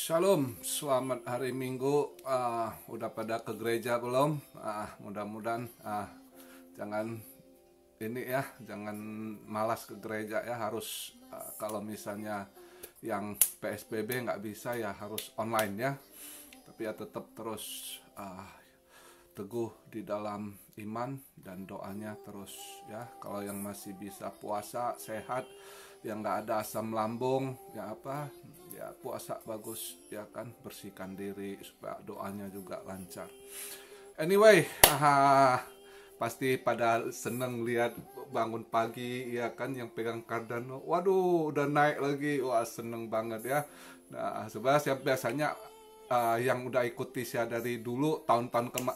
Shalom, selamat hari Minggu. Udah pada ke gereja belum? Mudah-mudahan jangan ini ya, jangan malas ke gereja ya. Harus kalau misalnya yang PSBB nggak bisa ya harus online ya. Tapi ya tetap terus teguh di dalam iman dan doanya terus ya. Kalau yang masih bisa puasa sehat, yang nggak ada asam lambung ya ya puasa bagus ya kan, bersihkan diri supaya doanya juga lancar. Anyway, pasti pada seneng lihat bangun pagi ya kan, yang pegang Cardano, waduh udah naik lagi, wah seneng banget ya. Nah sebenarnya biasanya yang udah ikuti saya dari dulu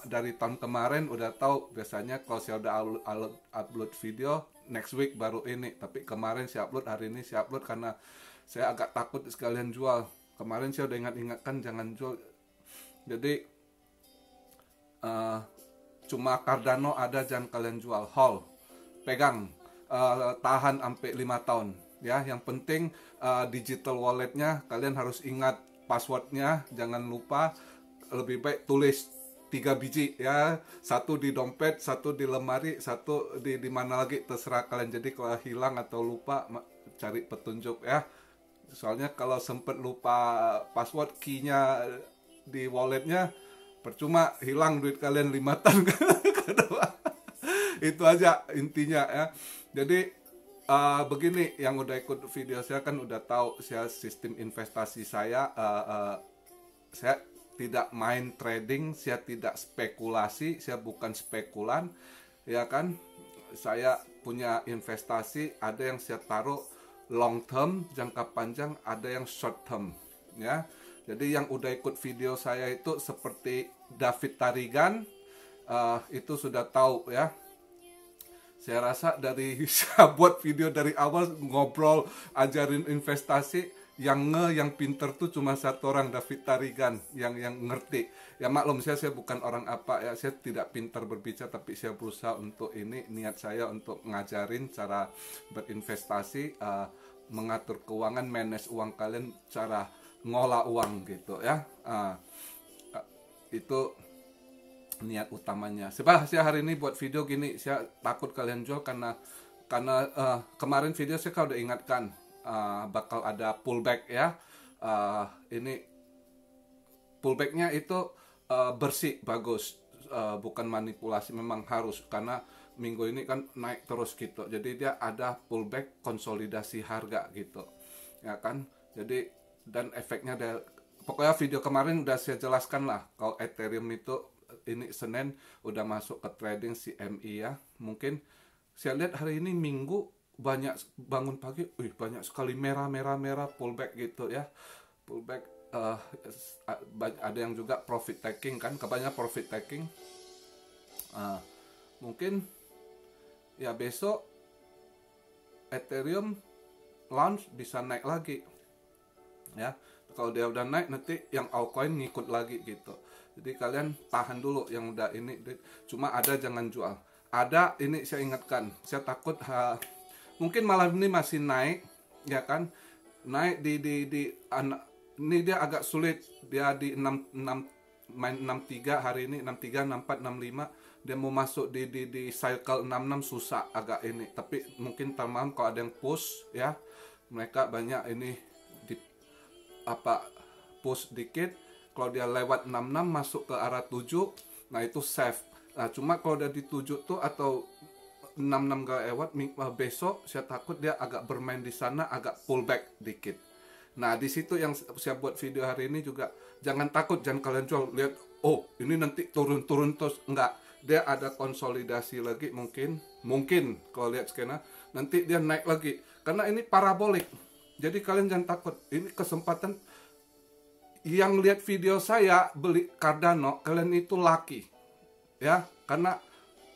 dari tahun kemarin udah tahu, biasanya kalau saya udah upload video next week baru ini, tapi kemarin saya upload, hari ini saya upload karena saya agak takut sekalian jual. Kemarin saya udah ingatkan jangan jual, jadi cuma Cardano ada, jangan kalian jual, hold, pegang, tahan sampai 5 tahun ya. Yang penting digital walletnya kalian harus ingat passwordnya, jangan lupa. Lebih baik tulis 3 biji ya, satu di dompet, satu di lemari, satu di mana lagi terserah kalian. Jadi kalau hilang atau lupa cari petunjuk ya, soalnya kalau sempet lupa password key-nya di walletnya percuma, hilang duit kalian 5 tahun ke depan. Itu aja intinya ya. Jadi begini, yang udah ikut video saya kan udah tahu saya sistem investasi saya tidak main trading, saya tidak spekulasi, saya bukan spekulan ya kan. Saya punya investasi, ada yang saya taruh long term, jangka panjang, ada yang short term ya. Jadi yang udah ikut video saya itu seperti David Tarigan, itu sudah tahu ya. Saya rasa dari saya buat video dari awal ngobrol ajarin investasi, yang pinter tuh cuma satu orang, David Tarigan, yang ngerti. Ya maklum, saya bukan orang apa ya, saya tidak pintar berbicara, tapi saya berusaha untuk ini, niat saya untuk ngajarin cara berinvestasi, mengatur keuangan, manage uang kalian, cara ngolah uang gitu ya. Itu niat utamanya. Sebab saya hari ini buat video gini, saya takut kalian jual karena kemarin video saya udah ingatkan bakal ada pullback ya. Ini pullbacknya itu bersih, bagus, bukan manipulasi, memang harus, karena minggu ini kan naik terus gitu. Jadi dia ada pullback, konsolidasi harga gitu ya kan. Jadi dan efeknya pokoknya video kemarin udah saya jelaskan lah. Kalau Ethereum itu ini Senin udah masuk ke trading CME ya. Mungkin saya lihat hari ini Minggu banyak bangun pagi, banyak sekali merah pullback gitu ya. Pullback, ada yang juga profit taking kan, kebanyakan profit taking. Mungkin ya besok Ethereum launch bisa naik lagi ya. Kalau dia udah naik, nanti yang altcoin ngikut lagi gitu. Jadi kalian tahan dulu yang udah ini. Cuma ada jangan jual. Ada, ini saya ingatkan, saya takut mungkin malam ini masih naik ya kan. Naik ini dia agak sulit. Dia di 63 hari ini, 63, 64, 65. Dia mau masuk di cycle 66 susah agak ini. Tapi mungkin malam kalau ada yang push ya, mereka banyak ini push dikit. Kalau dia lewat 66 masuk ke arah 7, nah itu safe. Nah cuma kalau udah di 7 tuh atau 66 gak lewat, besok saya takut dia agak bermain di sana, agak pullback dikit. Nah di situ yang saya buat video hari ini juga, jangan takut, jangan kalian jual lihat ini nanti turun terus, enggak. Dia ada konsolidasi lagi, mungkin kalau lihat skena nanti dia naik lagi karena ini parabolik. Jadi kalian jangan takut, ini kesempatan. Yang lihat video saya beli Cardano, kalian itu lucky ya, karena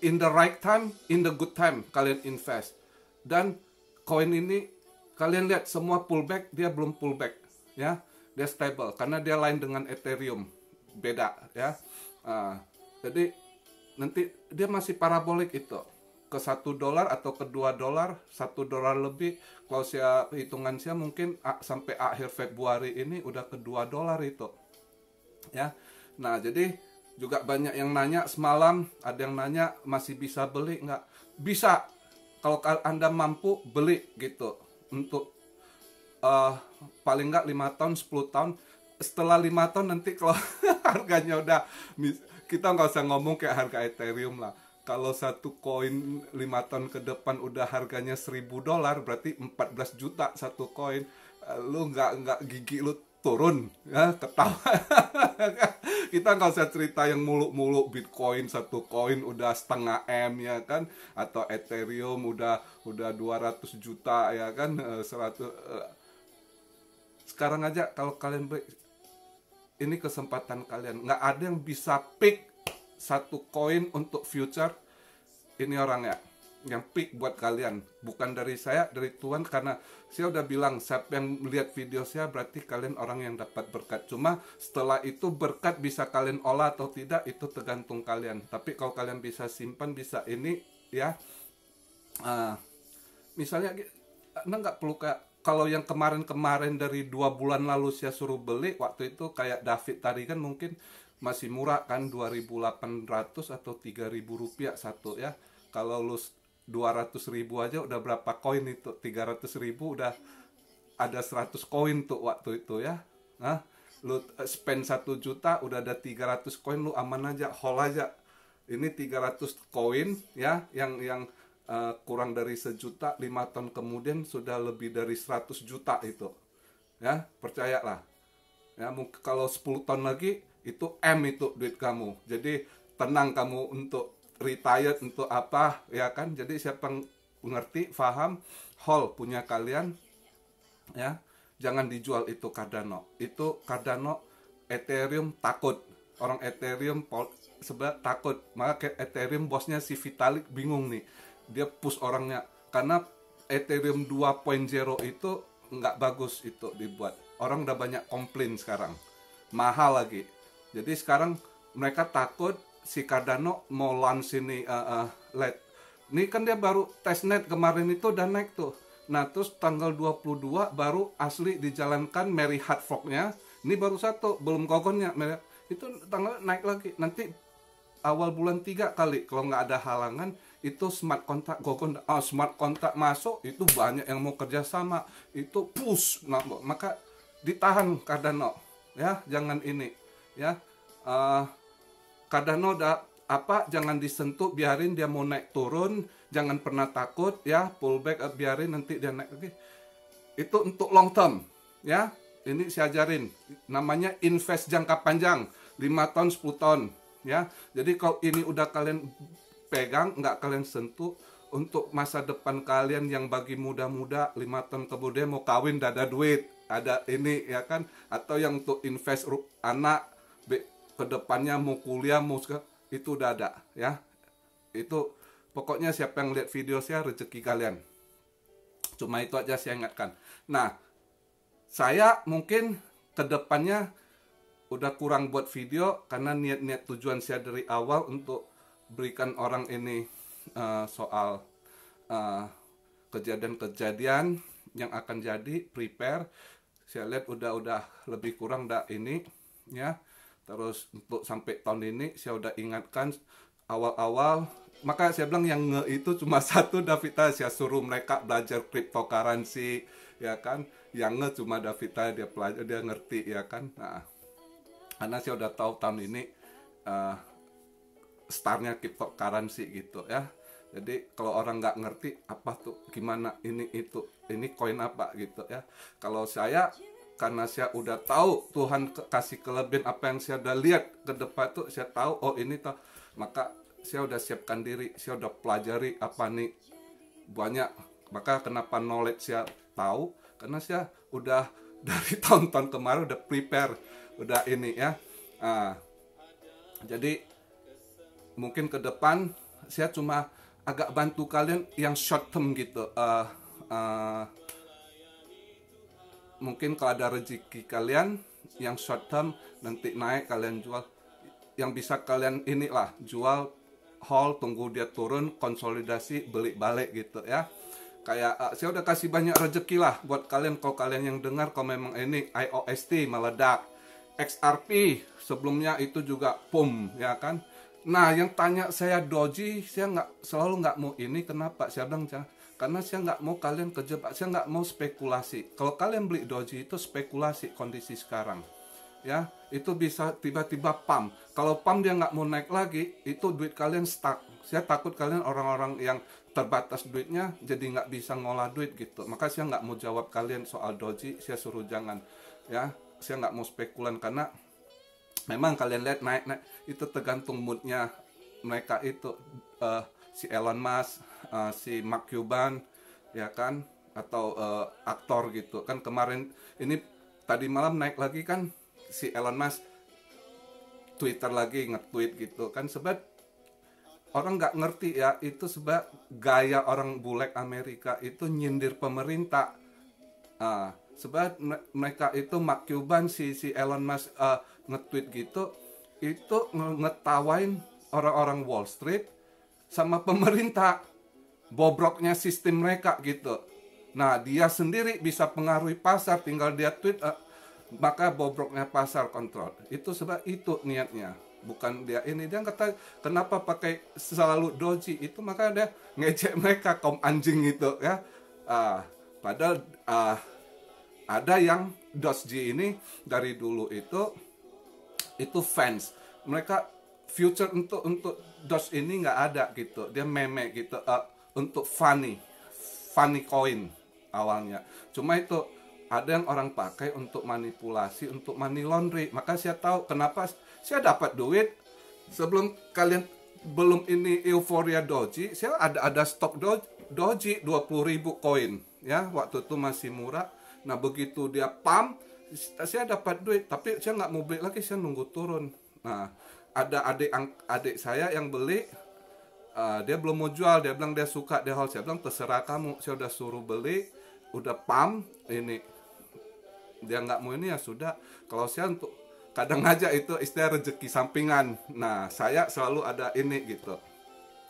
in the right time, in the good time kalian invest. Dan koin ini kalian lihat semua pullback, dia belum pullback ya, dia stable karena dia lain dengan Ethereum, beda ya. Jadi nanti dia masih parabolik itu ke $1 atau ke $2, $1 lebih. Kalau saya hitungan saya mungkin sampai akhir Februari ini udah ke $2 itu. Ya. Nah, jadi juga banyak yang nanya semalam, ada yang nanya masih bisa beli nggak? Bisa. Kalau Anda mampu beli gitu. Untuk paling nggak 5 tahun, 10 tahun. Setelah 5 tahun nanti kalau harganya udah, kita nggak usah ngomong kayak harga Ethereum lah. Kalau satu koin 5 tahun ke depan udah harganya $1.000, berarti 14 juta satu koin. Lu nggak gigi lu turun, ya, ketawa. Kita nggak usah cerita yang muluk-muluk Bitcoin satu koin udah 0,5 M, ya kan, atau Ethereum udah 200 juta, ya kan, 100. Sekarang aja kalau kalian beli, ini kesempatan kalian. Nggak ada yang bisa pick satu koin untuk future. Ini orangnya yang pick buat kalian, bukan dari saya, dari Tuhan. Karena saya udah bilang, siapa yang melihat video saya berarti kalian orang yang dapat berkat. Cuma setelah itu berkat bisa kalian olah atau tidak, itu tergantung kalian. Tapi kalau kalian bisa simpan, bisa ini, ya, misalnya Anda nggak perlu kayak, kalau yang kemarin-kemarin dari 2 bulan lalu saya suruh beli, waktu itu kayak David tadi kan mungkin masih murah kan, 2.800 atau 3.000 rupiah satu, ya. Kalau lu 200.000 aja udah berapa koin itu, 300.000 udah ada 100 koin tuh waktu itu, ya. Nah, lu spend 1 juta udah ada 300 koin, lu aman aja, hold aja. Ini 300 koin, ya, yang kurang dari 1 juta, 5 tahun kemudian sudah lebih dari 100 juta itu, ya, percayalah. Ya, mungkin kalau 10 tahun lagi itu M itu duit kamu. Jadi tenang kamu untuk retired, untuk apa, ya kan. Jadi siapa ngerti, paham, hold punya kalian, ya. Jangan dijual itu Cardano. Itu Cardano, Ethereum takut. Orang Ethereum sebenarnya takut. Maka Ethereum bosnya si Vitalik bingung nih. Dia push orangnya karena Ethereum 2.0 itu nggak bagus itu dibuat. Orang udah banyak komplain sekarang. Mahal lagi. Jadi sekarang mereka takut si Cardano mau launch ini LED. Ini kan dia baru testnet kemarin itu udah naik tuh. Nah, terus tanggal 22 baru asli dijalankan Merry Hard Fork-nya. Ini baru satu, belum kokonnya. Itu tanggal naik lagi. Nanti awal bulan 3 kali kalau nggak ada halangan itu smart contract smart contract masuk, itu banyak yang mau kerja sama, itu push. Nah, maka ditahan Cardano, ya, jangan ini, ya. Cardano udah jangan disentuh, biarin dia mau naik turun, jangan pernah takut, ya, pullback, biarin nanti dia naik lagi. Itu untuk long term, ya. Ini saya ajarin, namanya invest jangka panjang, 5 tahun, 10 tahun, ya. Jadi kalau ini udah kalian pegang, nggak kalian sentuh, untuk masa depan kalian yang bagi muda-muda 5 tahun kemudian mau kawin, udah ada duit, ada ini, ya kan, atau yang untuk invest anak ke depannya mau kuliah, itu udah ada, ya. Itu pokoknya siapa yang lihat video saya, rezeki kalian. Cuma itu aja saya ingatkan. Nah, saya mungkin ke depannya udah kurang buat video karena niat-niat tujuan saya dari awal untuk berikan orang ini soal kejadian-kejadian yang akan jadi, prepare. Saya lihat udah lebih kurang ini, ya. Terus untuk sampai tahun ini saya udah ingatkan awal-awal. Maka saya bilang yang itu cuma satu, Davita. Saya suruh mereka belajar cryptocurrency, ya kan. Yang cuma Davita, dia pelajar, dia ngerti, ya kan. Nah, karena saya udah tahu tahun ini startnya cryptocurrency gitu, ya. Jadi kalau orang nggak ngerti apa tuh, gimana ini itu, ini koin apa gitu, ya. Kalau saya, karena saya udah tahu Tuhan kasih kelebihan apa yang saya udah lihat ke depan tuh, saya tahu oh ini tuh, maka saya udah siapkan diri, saya udah pelajari apa nih banyak. Maka kenapa knowledge saya tahu, karena saya udah dari tahun-tahun kemarin udah prepare, udah ini, ya. Jadi mungkin ke depan saya cuma agak bantu kalian yang short term gitu. Mungkin kalau ada rezeki kalian yang short term nanti naik, kalian jual. Yang bisa kalian inilah jual hold, tunggu dia turun, konsolidasi, beli balik gitu ya. Kayak saya udah kasih banyak rezeki lah buat kalian, kalau kalian yang dengar, kalau memang ini IOST meledak, XRP sebelumnya itu juga boom ya kan. Nah yang tanya saya doji, saya selalu nggak mau ini, kenapa? Saya bilang karena saya nggak mau kalian kejebak, saya nggak mau spekulasi. Kalau kalian beli doji itu spekulasi kondisi sekarang. Ya, itu bisa tiba-tiba pump. Kalau pump dia nggak mau naik lagi, itu duit kalian stuck. Saya takut kalian orang-orang yang terbatas duitnya jadi nggak bisa ngolah duit gitu. Maka saya nggak mau jawab kalian soal doji, saya suruh jangan. Ya, saya nggak mau spekulan karena memang kalian lihat naik itu tergantung moodnya mereka itu, si Elon Musk, si Mark Cuban, ya kan, atau aktor gitu kan. Kemarin ini tadi malam naik lagi kan, si Elon Musk Twitter lagi nge-tweet gitu kan, sebab orang nggak ngerti ya, itu sebab gaya orang bulek Amerika itu nyindir pemerintah. Sebab mereka itu Mark Cuban, si Elon Musk nge-tweet gitu, itu ngetawain orang-orang Wall Street sama pemerintah, bobroknya sistem mereka gitu. Nah dia sendiri bisa pengaruhi pasar, tinggal dia tweet, maka bobroknya pasar kontrol. Itu sebab itu niatnya, bukan dia ini. Dia kata kenapa pakai selalu doji itu, maka dia ngecek mereka kaum anjing itu ya. Padahal ada yang doji ini dari dulu itu fans mereka, future untuk dos ini nggak ada gitu, dia meme gitu, untuk funny coin awalnya. Cuma itu ada yang orang pakai untuk manipulasi, untuk money laundry. Maka saya tahu kenapa saya dapat duit sebelum kalian, belum ini euforia doji, saya ada stok doji 20.000 koin ya, waktu itu masih murah. Nah begitu dia pump, saya dapat duit, tapi saya nggak mau beli lagi, saya nunggu turun. Nah ada adik saya yang beli, dia belum mau jual, dia bilang dia suka, dia hold. Saya bilang terserah kamu, saya udah suruh beli, udah pump ini, dia nggak mau ini ya sudah. Kalau saya untuk kadang aja itu istilah rezeki sampingan. Nah saya selalu ada ini gitu.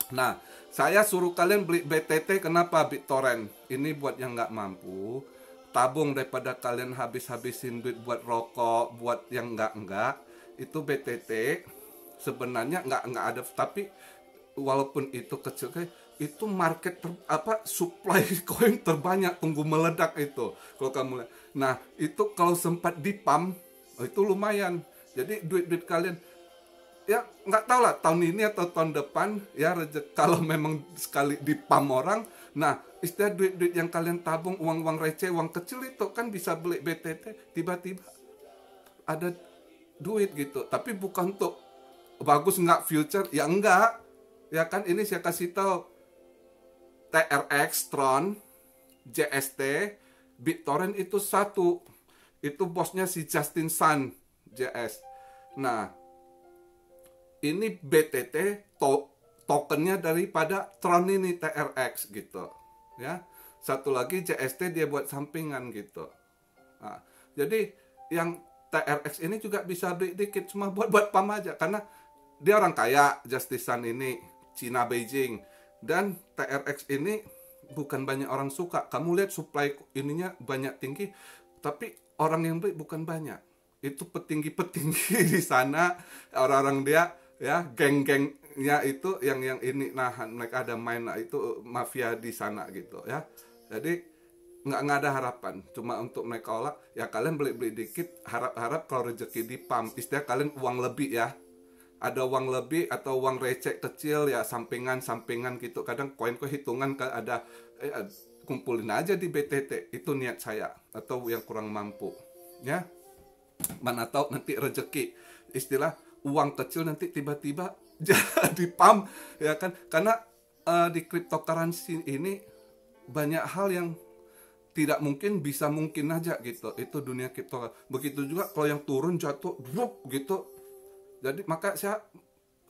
Nah saya suruh kalian beli BTT, kenapa? BitTorrent ini buat yang nggak mampu, tabung daripada kalian habis-habisin duit buat rokok, buat yang enggak. Itu BTT sebenarnya nggak ada, tapi walaupun itu kecil, itu market supply koin terbanyak, tunggu meledak itu kalau kamu lihat. Nah itu kalau sempat di pump, itu lumayan. Jadi duit kalian ya nggak tahu lah tahun ini atau tahun depan ya, kalau memang sekali di pump orang. Nah istilah duit yang kalian tabung, uang receh, uang kecil itu kan bisa beli BTT, tiba-tiba ada duit gitu. Tapi bukan untuk bagus nggak future ya, enggak ya kan. Ini saya kasih tahu, TRX, Tron, JST, BitTorrent itu satu, itu bosnya si Justin Sun, JS. Nah ini BTT tokennya daripada Tron ini, TRX gitu ya. Satu lagi JST dia buat sampingan gitu. Nah, jadi yang TRX ini juga bisa beli dikit, cuma buat pam aja, karena dia orang kaya, Justin Sun ini Cina Beijing. Dan TRX ini bukan banyak orang suka. Kamu lihat supply ininya banyak tinggi, tapi orang yang beli bukan banyak. Itu petinggi-petinggi di sana, orang-orang dia ya, geng-gengnya itu yang ini, nah mereka ada main, nah itu mafia di sana gitu ya. Jadi nggak ada harapan, cuma untuk mereka olah ya. Kalian beli dikit, harap kalau rezeki di pump, istilah kalian uang lebih ya, ada uang lebih atau uang receh kecil ya, sampingan gitu. Kadang koin hitungan kan ada, kumpulin aja di BTT. Itu niat saya, atau yang kurang mampu ya. Mana tahu nanti rezeki, istilah uang kecil nanti tiba-tiba jadi pump ya kan. Karena di cryptocurrency ini banyak hal yang tidak mungkin bisa mungkin aja gitu. Itu dunia kripto. Begitu juga kalau yang turun jatuh drop gitu. Jadi maka saya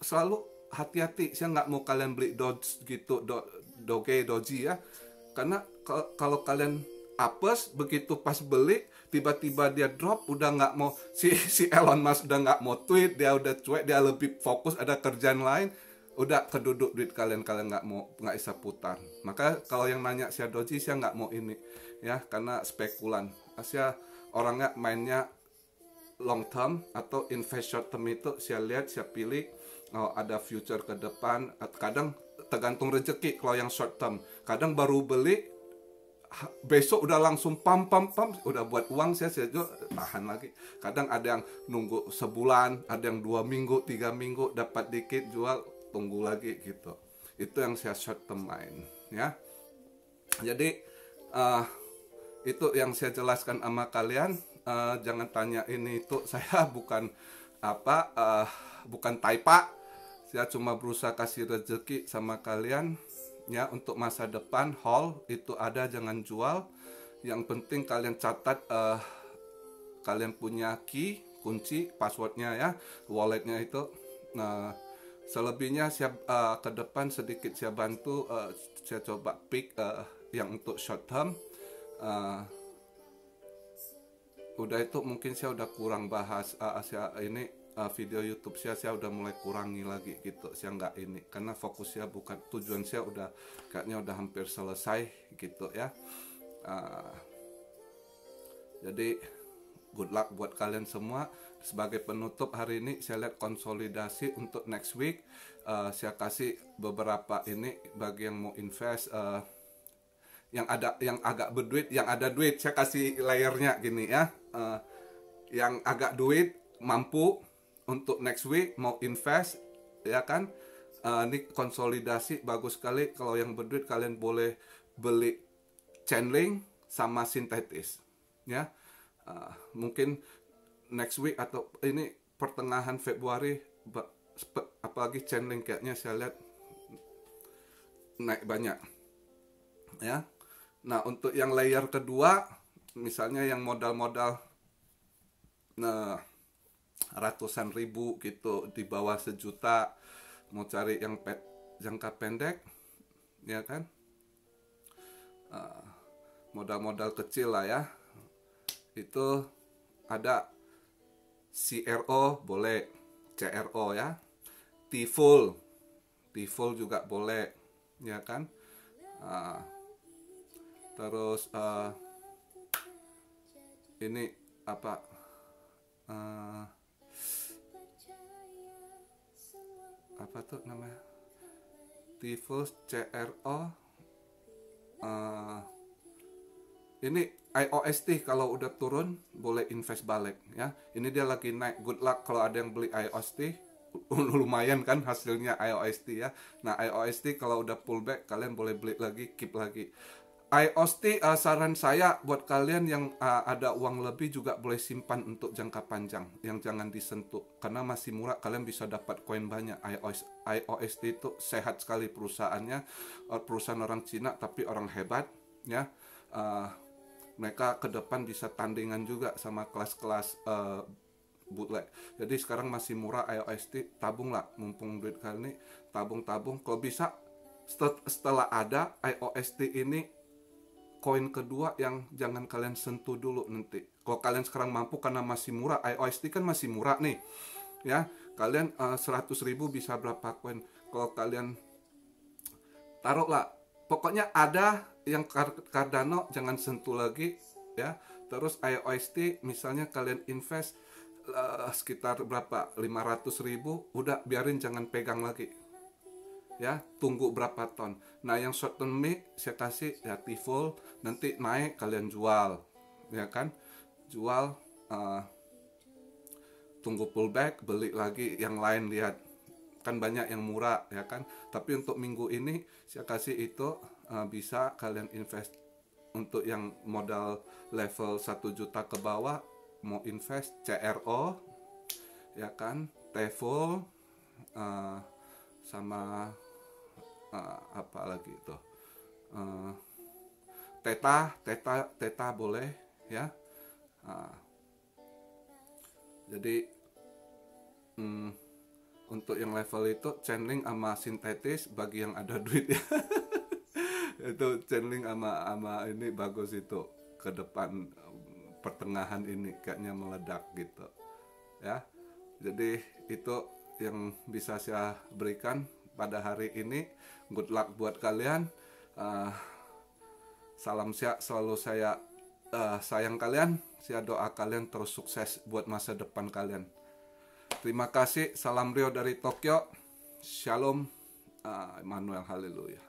selalu hati-hati. Saya nggak mau kalian beli Doge gitu, Doji ya. Karena kalau kalian apes, begitu pas beli tiba-tiba dia drop, udah nggak mau, si Elon Musk udah nggak mau tweet, dia udah cuek, dia lebih fokus ada kerjaan lain. udah keduduk duit kalian, kalian nggak bisa putar. Maka kalau yang nanya saya doji, saya nggak mau ini ya, karena spekulan. Saya orangnya mainnya long term atau invest short term. Itu saya lihat, saya pilih ada future ke depan. Kadang tergantung rezeki. Kalau yang short term, kadang baru beli besok udah langsung pam udah buat uang, saya juga tahan lagi. Kadang ada yang nunggu sebulan, ada yang 2 minggu 3 minggu dapat dikit jual, tunggu lagi gitu. Itu yang saya short term main ya. Jadi itu yang saya jelaskan sama kalian. Jangan tanya ini itu, saya bukan bukan taipa. Saya cuma berusaha kasih rezeki sama kalian ya, untuk masa depan. Haul itu ada, jangan jual. Yang penting kalian catat, kalian punya key, kunci, passwordnya ya, walletnya itu. Selebihnya saya ke depan sedikit saya bantu, saya coba pick yang untuk short term. Udah itu mungkin saya udah kurang bahas saya ini video YouTube saya udah mulai kurangi lagi gitu. Saya nggak ini karena fokusnya bukan, tujuan saya udah kayaknya udah hampir selesai gitu ya. Jadi good luck buat kalian semua. Sebagai penutup hari ini saya lihat konsolidasi untuk next week. Saya kasih beberapa ini bagi yang mau invest, yang agak berduit, yang ada duit saya kasih layernya gini ya. Yang agak duit mampu untuk next week mau invest ya kan, ini konsolidasi bagus sekali. Kalau yang berduit kalian boleh beli Chainlink sama sintetis ya. Mungkin next week atau ini pertengahan Februari, apalagi Chainlink kayaknya saya lihat naik banyak ya. Nah untuk yang layer kedua, misalnya yang modal-modal ratusan ribu gitu, di bawah 1 juta, mau cari yang jangka pendek ya kan, modal-modal kecil lah ya. Itu ada CRO boleh, CRO ya, T-Full juga boleh ya kan. Terus ini apa, apa tuh namanya, T-Full, CRO, ini IOST kalau udah turun boleh invest balik ya. Ini dia lagi naik, good luck kalau ada yang beli IOST. Lumayan kan hasilnya IOST ya. Nah IOST kalau udah pullback kalian boleh beli lagi, keep lagi. IOST saran saya buat kalian yang ada uang lebih juga boleh simpan untuk jangka panjang, yang jangan disentuh karena masih murah, kalian bisa dapat koin banyak. IOST itu sehat sekali perusahaannya, perusahaan orang Cina tapi orang hebat ya. Mereka ke depan bisa tandingan juga sama kelas-kelas bootleg. Jadi sekarang masih murah IOST, tabunglah mumpung duit kalian ini, tabung kalau bisa. Setelah ada IOST ini, koin kedua yang jangan kalian sentuh dulu nanti. Kalau kalian sekarang mampu karena masih murah, IOST kan masih murah nih ya, kalian 100.000 bisa berapa koin. Kalau kalian taruhlah, pokoknya ada yang Cardano jangan sentuh lagi ya. Terus IOST misalnya kalian invest sekitar berapa, 500.000, udah biarin, jangan pegang lagi ya, tunggu berapa ton. Nah yang short term saya kasih ya T-Full, nanti naik kalian jual ya kan, jual, tunggu pullback beli lagi yang lain, lihat kan banyak yang murah ya kan. Tapi untuk minggu ini saya kasih itu, bisa kalian invest untuk yang modal level 1 juta ke bawah, mau invest CRO ya kan, T-Full, sama apa lagi itu, Theta boleh ya. Jadi untuk yang level itu Chainlink sama sintetis bagi yang ada duit ya. Itu Chainlink sama ini bagus itu ke depan, pertengahan ini kayaknya meledak gitu ya. Jadi itu yang bisa saya berikan pada hari ini. Good luck buat kalian. Salam siap, selalu saya sayang kalian. Saya doa kalian terus sukses buat masa depan kalian. Terima kasih. Salam Rio dari Tokyo. Shalom. Emmanuel. Haleluya.